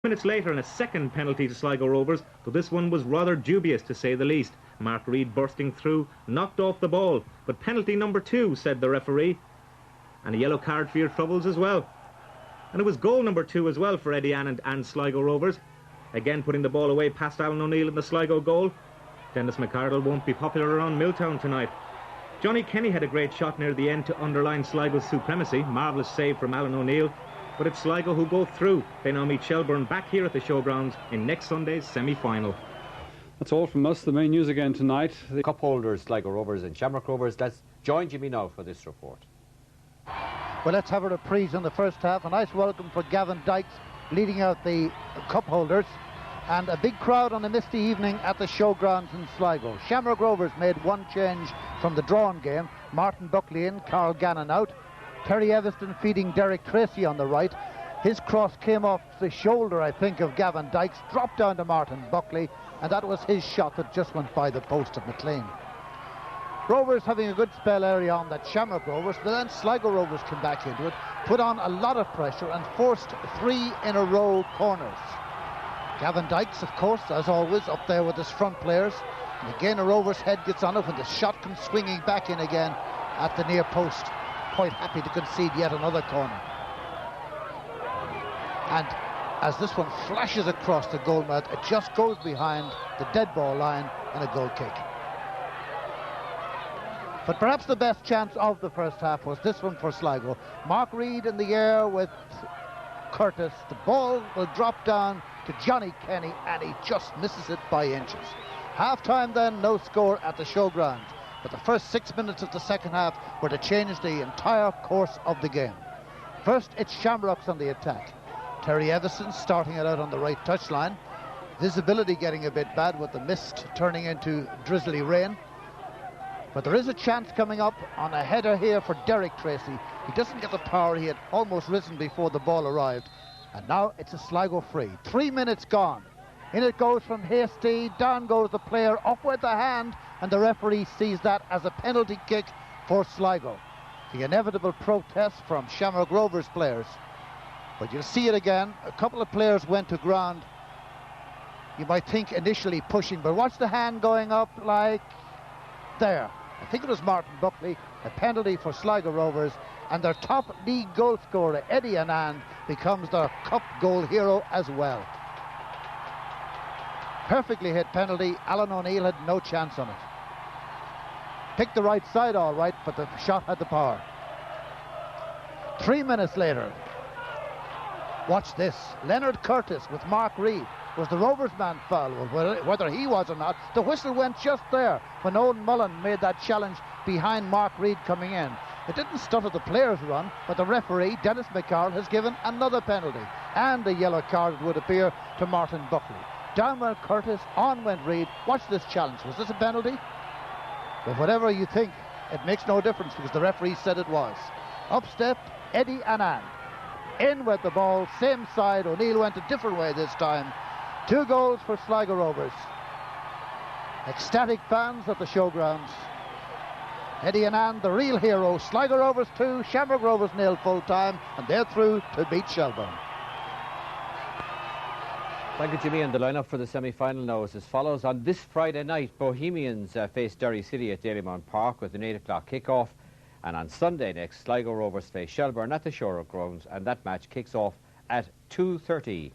Minutes later, and a second penalty to Sligo Rovers, but this one was rather dubious to say the least. Mark Reid bursting through, knocked off the ball, but penalty number 2, said the referee, and a yellow card for your troubles as well. And it was goal number 2 as well for Eddie Annand and Sligo Rovers, again putting the ball away past Alan O'Neill in the Sligo goal. Dennis McArdle won't be popular around Milltown tonight. Johnny Kenny had a great shot near the end to underline Sligo's supremacy. Marvellous save from Alan O'Neill. But it's Sligo who go through. They now meet Shelbourne back here at the showgrounds in next Sunday's semi-final. That's all from us. The main news again tonight. The cup holders, Sligo Rovers and Shamrock Rovers. Let's join Jimmy now for this report. Well, let's have a reprise on the first half. A nice welcome for Gavin Dykes leading out the cup holders. And a big crowd on a misty evening at the showgrounds in Sligo. Shamrock Rovers made one change from the drawn game. Martin Buckley in, Carl Gannon out. Terry Evanston feeding Derek Tracy on the right. His cross came off the shoulder, I think, of Gavin Dykes, dropped down to Martin Buckley, and that was his shot that just went by the post of McLean. Rovers having a good spell early on, that Shamrock Rovers, but then Sligo Rovers came back into it, put on a lot of pressure and forced 3 in a row corners. Gavin Dykes, of course, as always, up there with his front players. And again, a Rovers head gets on it when the shot comes swinging back in again at the near post. Quite happy to concede yet another corner. And as this one flashes across the goal mouth, it just goes behind the dead ball line and a goal kick. But perhaps the best chance of the first half was this one for Sligo. Mark Reid in the air with Curtis. The ball will drop down to Johnny Kenny and he just misses it by inches. Half-time then, no score at the showground. But the first 6 minutes of the second half were to change the entire course of the game. First, it's Shamrocks on the attack. Terry Evanston starting it out on the right touchline. Visibility getting a bit bad with the mist turning into drizzly rain. But there is a chance coming up on a header here for Derek Tracy. He doesn't get the power. He had almost risen before the ball arrived. And now it's a Sligo free. 3 minutes gone. In it goes from Hasty. Down goes the player, up with the hand, and the referee sees that as a penalty kick for Sligo. The inevitable protest from Shamrock Rovers players. But you'll see it again. A couple of players went to ground. You might think initially pushing, but watch the hand going up like there. I think it was Martin Buckley. A penalty for Sligo Rovers, and their top league goal scorer, Eddie Annand, becomes their cup goal hero as well. Perfectly hit penalty. Alan O'Neill had no chance on it. Picked the right side all right, but the shot had the power. 3 minutes later, watch this. Leonard Curtis with Mark Reid. Was the Rovers man foul? Well, whether he was or not, the whistle went just there when Owen Mullen made that challenge behind Mark Reid coming in. It didn't stutter the players' run, but the referee, Dennis McArdle, has given another penalty and a yellow card, it would appear, to Martin Buckley. Down went Curtis, on went Reid. Watch this challenge. Was this a penalty? But whatever you think, it makes no difference because the referee said it was. Up stepped Eddie Annand. In with the ball, same side. O'Neill went a different way this time. 2 goals for Sligo Rovers. Ecstatic fans at the showgrounds. Eddie Annand, the real hero. Sligo Rovers 2, Shamrock Rovers 0 full time, and they're through to beat Shelbourne. Thank you, Jimmy. And the lineup for the semi-final now is as follows. On this Friday night, Bohemians face Derry City at Dalymount Park with an 8 o'clock kick-off. And on Sunday next, Sligo Rovers face Shelbourne at the Shamrock Rovers, and that match kicks off at 2:30.